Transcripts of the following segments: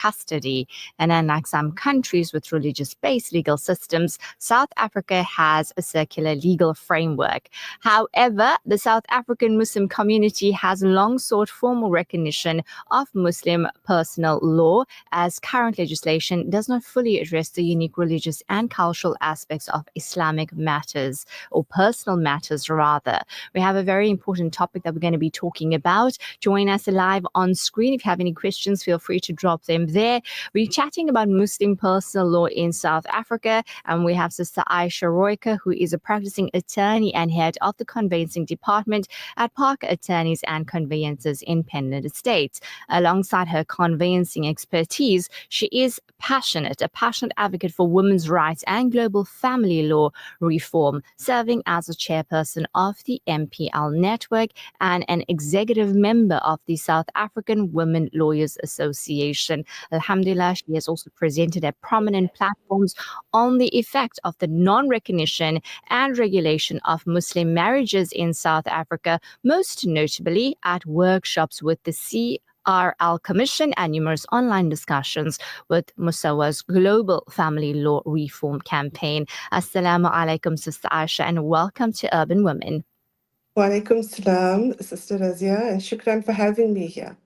custody. And unlike some countries with religious-based legal systems, South Africa has a secular legal framework. However, the South African Muslim community has long sought formal recognition of Muslim personal law, as current legislation does not fully address the unique religious and cultural aspects of Islamic matters, or personal matters rather. We have a very important topic that we're going to be talking about. Join us live on screen. If you have any questions, feel free to drop them there. We're chatting about Muslim personal law in South Africa, and we have Sister Aisha Royker, who is a practicing attorney and head of the conveyancing department at Parker Attorneys and Conveyancers in Penland Estates. Alongside her conveyancing expertise, she is a passionate advocate for women's rights and global family law reform, serving as a chairperson of the MPL network and an executive member of the South African Women Lawyers Association. Alhamdulillah, she has also presented at prominent platforms on the effect of the non-recognition and regulation of Muslim marriages in South Africa, most notably at workshops with the CRL Commission and numerous online discussions with Musawa's global family law reform campaign. Assalamu alaikum, Sister Aisha, and welcome to Urban Women. Wa alaikum salam, Sister Razia, and shukran for having me here.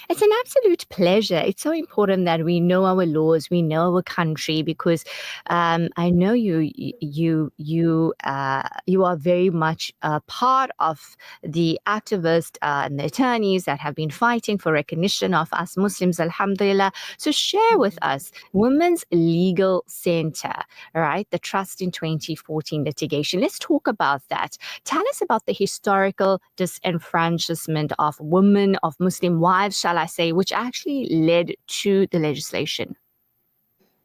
It's an absolute pleasure. It's so important that we know our laws, we know our country, because I know you are very much a part of the activists and the attorneys that have been fighting for recognition of us Muslims, alhamdulillah. So share with us Women's Legal Center, right? The Trust in 2014 litigation. Let's talk about that. Tell us about the historical disenfranchisement of women, of Muslim wives, shall I say, which actually led to the legislation.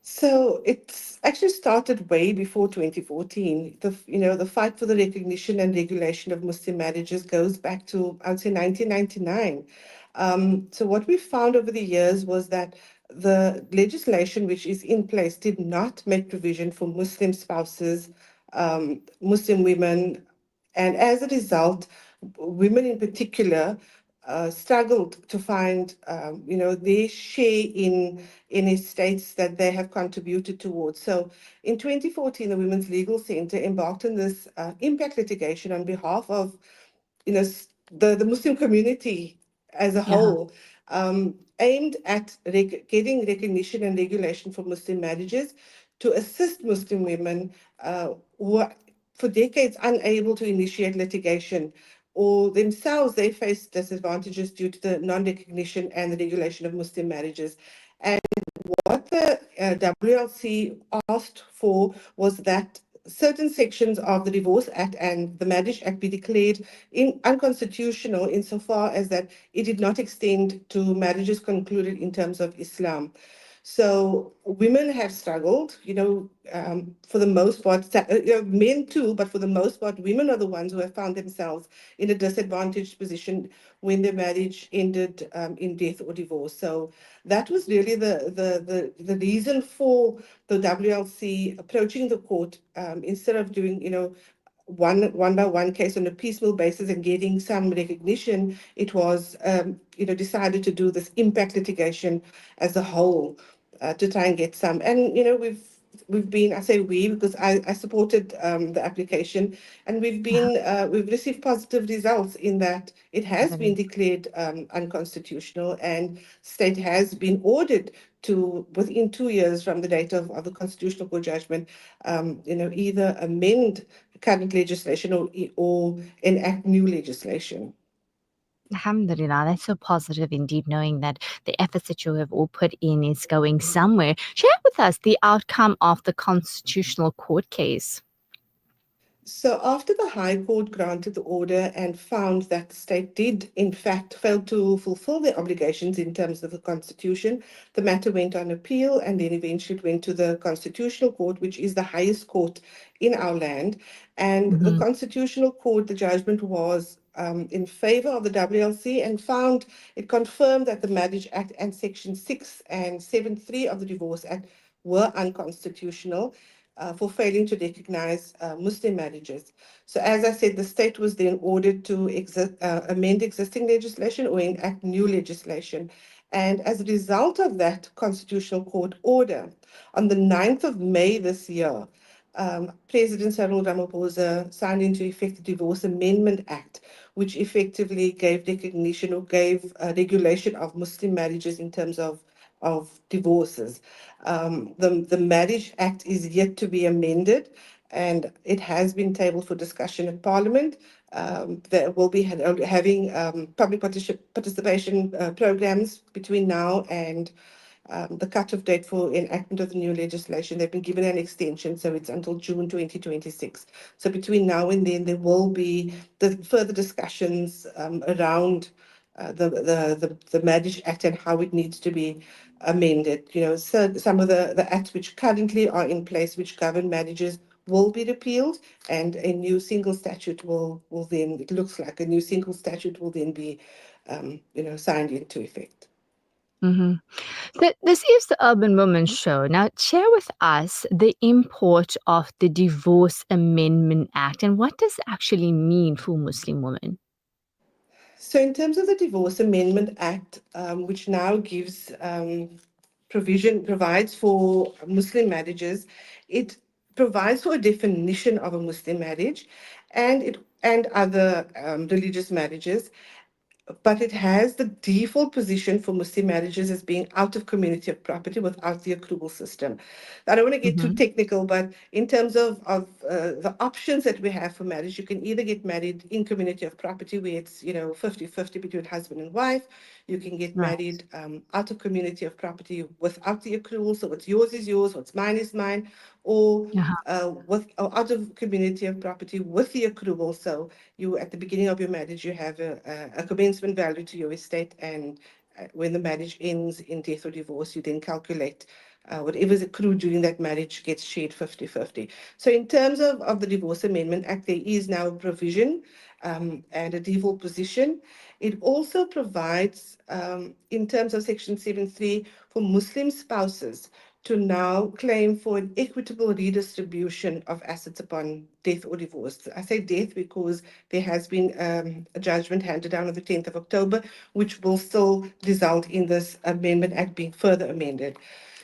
So it's actually started way before 2014. The fight for the recognition and regulation of Muslim marriages goes back to, I would say, 1999. So what we found over the years was that the legislation which is in place did not make provision for Muslim spouses, Muslim women, and as a result, women in particular struggled to find, their share in estates that they have contributed towards. So in 2014, the Women's Legal Center embarked on this impact litigation on behalf of, the Muslim community as a whole, aimed at getting recognition and regulation for Muslim marriages to assist Muslim women who are for decades unable to initiate litigation, or themselves they face disadvantages due to the non-recognition and the regulation of Muslim marriages. And what the WLC asked for was that certain sections of the Divorce Act and the Marriage Act be declared unconstitutional insofar as that it did not extend to marriages concluded in terms of Islam. So women have struggled, for the most part, men too, but for the most part, women are the ones who have found themselves in a disadvantaged position when their marriage ended in death or divorce. So that was really the reason for the WLC approaching the court, instead of doing, one by one case on a piecemeal basis and getting some recognition. It was, decided to do this impact litigation as a whole, to try and get some. And, we've been, I say we, because I supported the application, and we've received positive results in that it has been declared unconstitutional, and state has been ordered to, within 2 years from the date of the Constitutional Court judgment, either amend current legislation or enact new legislation. Alhamdulillah, that's so positive indeed, knowing that the efforts that you have all put in is going somewhere. Share with us the outcome of the Constitutional Court case. So after the High Court granted the order and found that the state did, in fact, fail to fulfill their obligations in terms of the Constitution, the matter went on appeal, and then eventually it went to the Constitutional Court, which is the highest court in our land. And the Constitutional Court, the judgment was in favor of the WLC, and it confirmed that the Marriage Act and Section 6 and 7.3 of the Divorce Act were unconstitutional for failing to recognize Muslim marriages. So as I said, the state was then ordered to amend existing legislation or enact new legislation. And as a result of that Constitutional Court order, on the 9th of May this year, President Cyril Ramaphosa signed into effect the Divorce Amendment Act, which effectively gave recognition or gave regulation of Muslim marriages in terms of divorces. The Marriage Act is yet to be amended, and it has been tabled for discussion at Parliament. That will be having public participation programs between now and the cut-off date for enactment of the new legislation. They've been given an extension, so it's until June 2026. So between now and then, there will be the further discussions around the Marriage Act and how it needs to be amended. So some of the acts which currently are in place, which govern marriages, will be repealed, and a new single statute will then, it looks like a new single statute will then be, signed into effect. Mm-hmm. This is the Urban Woman Show. Now, share with us the import of the Divorce Amendment Act and what does it actually mean for Muslim women? So, in terms of the Divorce Amendment Act, which now gives provides for Muslim marriages, it provides for a definition of a Muslim marriage, and other religious marriages, but it has the default position for Muslim marriages as being out of community of property without the accrual system. I don't want to get too Mm-hmm. technical, but in terms of the options that we have for marriage, you can either get married in community of property where it's 50-50 between husband and wife. You can get Right. married out of community of property without the accrual, so what's yours is yours, what's mine is mine, or Uh-huh. or out of community of property with the accrual. So you, at the beginning of your marriage, you have a commencement value to your estate, and when the marriage ends in death or divorce, you then calculate whatever is accrued during that marriage gets shared 50-50. So in terms of the Divorce Amendment Act, there is now a provision and a default position. It also provides, in terms of Section 7.3, for Muslim spouses to now claim for an equitable redistribution of assets upon death or divorce. I say death because there has been a judgment handed down on the 10th of October, which will still result in this Amendment Act being further amended.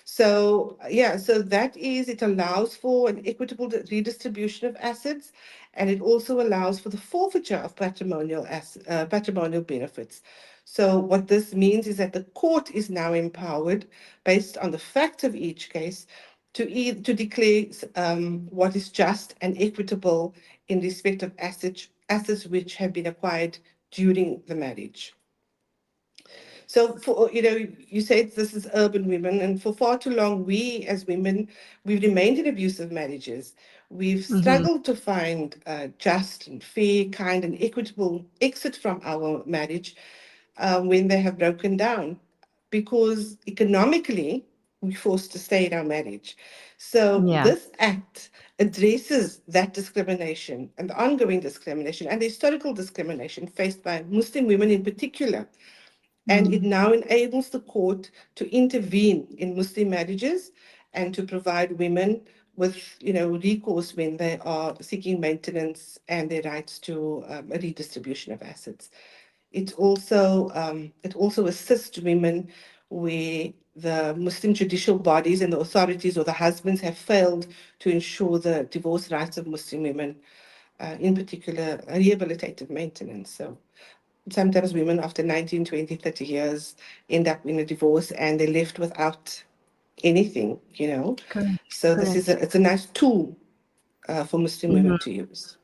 So, yeah, so that is, it allows for an equitable redistribution of assets, and it also allows for the forfeiture of patrimonial benefits. So what this means is that the court is now empowered, based on the facts of each case, to declare what is just and equitable in respect of assets which have been acquired during the marriage. So for you said this is urban women, and for far too long, we as women, we've remained in abusive marriages. We've Mm-hmm. struggled to find just and fair, kind, and equitable exit from our marriage when they have broken down, because economically we're forced to stay in our marriage. So Yeah. this act addresses that discrimination and the ongoing discrimination and the historical discrimination faced by Muslim women in particular, and it Mm. now enables the court to intervene in Muslim marriages and to provide women with, recourse when they are seeking maintenance and their rights to a redistribution of assets. It also assists women where the Muslim judicial bodies and the authorities or the husbands have failed to ensure the divorce rights of Muslim women, in particular rehabilitative maintenance. So sometimes women after 19, 20, 30 years end up in a divorce and they're left without anything. Correct. So Correct. it's a nice tool for Muslim women to use.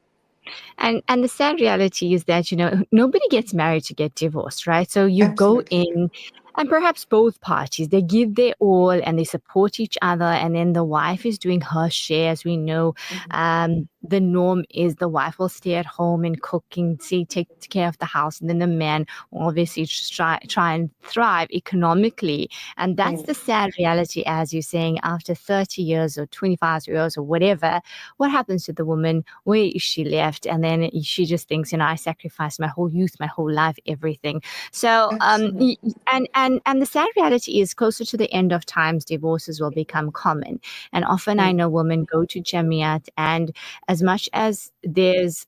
And the sad reality is that, nobody gets married to get divorced, right? So you go Absolutely. in and perhaps both parties, they give their all and they support each other. And then the wife is doing her share. As we know, Mhm. the norm is the wife will stay at home and cook and take care of the house. And then the man will obviously just try and thrive economically. And that's Mm. the sad reality, as you're saying, after 30 years or 25 years or whatever, what happens to the woman? Where is she left? And then she just thinks, I sacrificed my whole youth, my whole life, everything. So, Absolutely. and the sad reality is, closer to the end of times, divorces will become common. And often I Mm. know women go to Jamiat, and as much as there's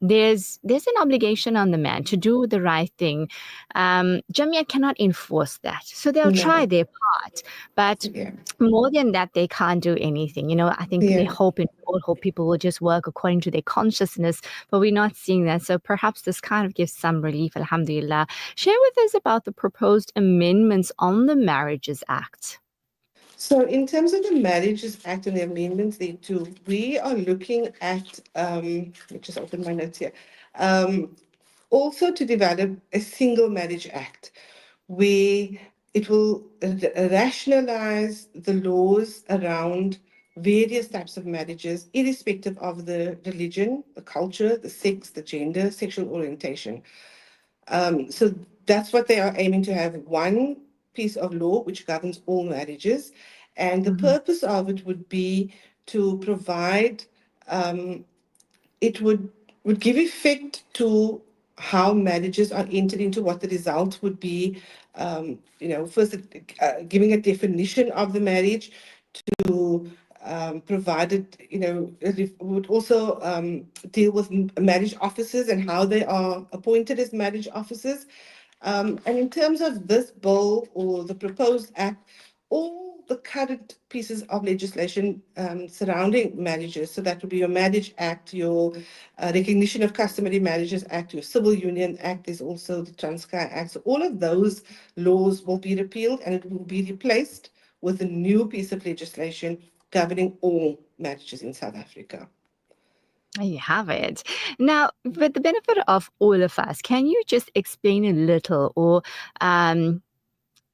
there's an obligation on the man to do the right thing. Jamia cannot enforce that, so they'll try No. their part, but Yeah. more than that, they can't do anything. I think we Yeah. hope and all hope people will just work according to their consciousness, but we're not seeing that. So perhaps this kind of gives some relief, alhamdulillah. Share with us about the proposed amendments on the Marriages Act. So in terms of the Marriages Act and the amendments thereto, we are looking at, let me just open my notes here, also to develop a single marriage act where it will rationalize the laws around various types of marriages, irrespective of the religion, the culture, the sex, the gender, sexual orientation. So that's what they are aiming to have, one piece of law which governs all marriages. And the Mhm. purpose of it would be to provide, um, it would give effect to how marriages are entered into, what the result would be. First, giving a definition of the marriage, to provided, it would also deal with marriage officers and how they are appointed as marriage officers. And in terms of this bill or the proposed act, all the current pieces of legislation surrounding marriages, so that would be your Marriage Act, your Recognition of Customary Marriages Act, your Civil Union Act, there's also the Transkei Act. So all of those laws will be repealed and it will be replaced with a new piece of legislation governing all marriages in South Africa. There you have it. Now, for the benefit of all of us, can you just explain a little or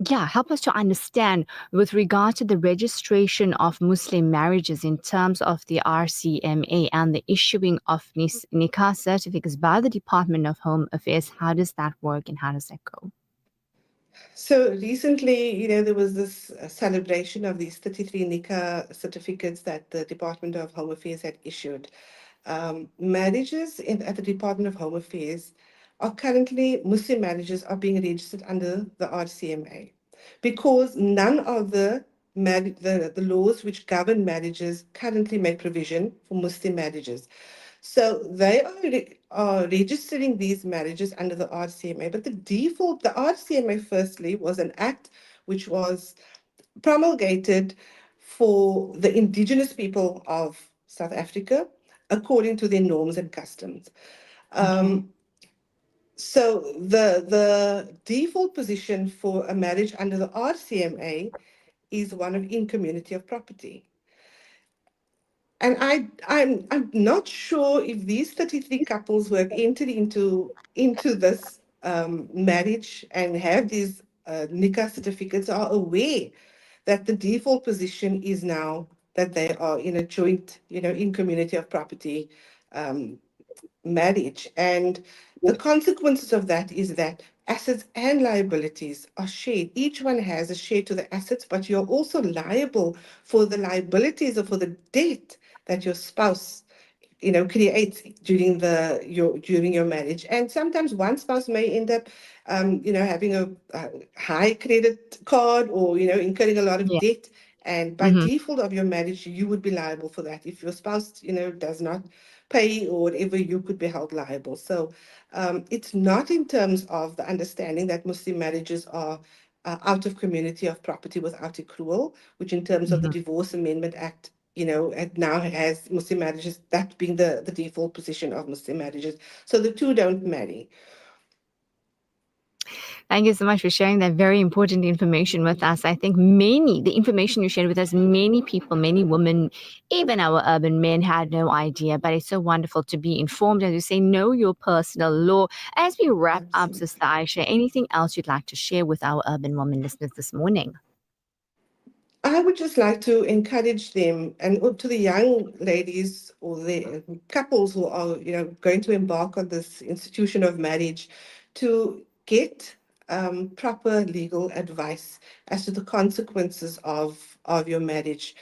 help us to understand with regard to the registration of Muslim marriages in terms of the RCMA and the issuing of nikah certificates by the Department of Home Affairs? How does that work and how does that go? So recently, there was this celebration of these 33 nikah certificates that the Department of Home Affairs had issued. Marriages at the Department of Home Affairs are currently, Muslim marriages are being registered under the RCMA because none of the laws which govern marriages currently make provision for Muslim marriages. So they are registering these marriages under the RCMA, but the default, the RCMA firstly was an act which was promulgated for the indigenous people of South Africa according to their norms and customs. Okay. So the default position for a marriage under the RCMA is one of in community of property. And I'm not sure if these 33 couples who have entered into this marriage and have these nikah certificates are aware that the default position is now that they are in a joint, in community of property um, marriage. And the consequences of that is that assets and liabilities are shared. Each one has a share to the assets, but you're also liable for the liabilities or for the debt that your spouse creates during your marriage. And sometimes one spouse may end up having a high credit card or incurring a lot of Yeah. debt, and by Mm-hmm. default of your marriage you would be liable for that. If your spouse does not pay or whatever, you could be held liable. So it's not in terms of the understanding that Muslim marriages are out of community of property without accrual, which in terms of the Mm-hmm. Divorce Amendment Act, it now has Muslim marriages, that being the default position of Muslim marriages. So the two don't marry. Thank you so much for sharing that very important information with us. I think the information you shared with us, many people, many women, even our urban men had no idea. But it's so wonderful to be informed, as you say, know your personal law. As we wrap up, Absolutely. Sister Aisha, anything else you'd like to share with our urban woman listeners this morning? I would just like to encourage them, and to the young ladies or the couples who are, going to embark on this institution of marriage, to get proper legal advice as to the consequences of your marriage.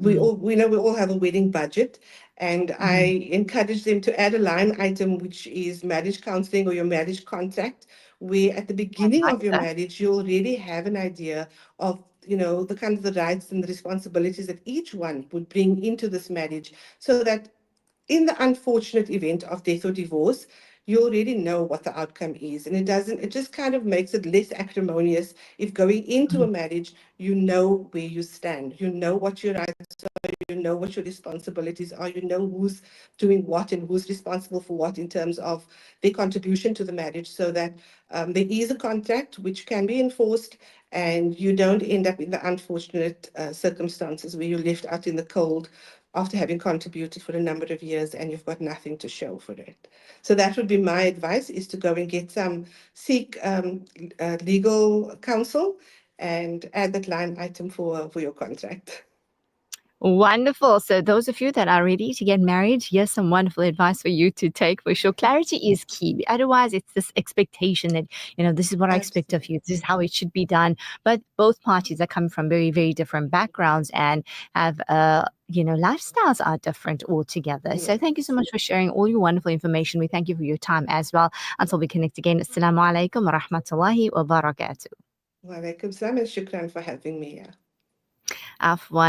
We all have a wedding budget, and I Mm-hmm. encourage them to add a line item which is marriage counseling or your marriage contract, where at the I beginning like of your that. marriage you already have an idea of the kind of the rights and the responsibilities that each one would bring into this marriage, so that in the unfortunate event of death or divorce, you already know what the outcome is. And it just kind of makes it less acrimonious if going into a marriage, you know where you stand, you know what your rights are, you know what your responsibilities are, you know who's doing what and who's responsible for what in terms of their contribution to the marriage, so that there is a contract which can be enforced, and you don't end up in the unfortunate circumstances where you're left out in the cold after having contributed for a number of years and you've got nothing to show for it. So that would be my advice, is to go and seek legal counsel and add that line item for your contract. Wonderful. So those of you that are ready to get married, here's some wonderful advice for you to take for sure. Clarity is key. Otherwise, it's this expectation that, this is what I expect of Absolutely. you. This is how it should be done. But both parties are coming from very, very different backgrounds and have, lifestyles are different altogether. So thank you so Yes. much for sharing all your wonderful information. We thank you for your time as well. Until we connect again. Assalamu alaikum wa rahmatullahi wa barakatuh. Wa alaikum salam and shukran for having me here. Afwan.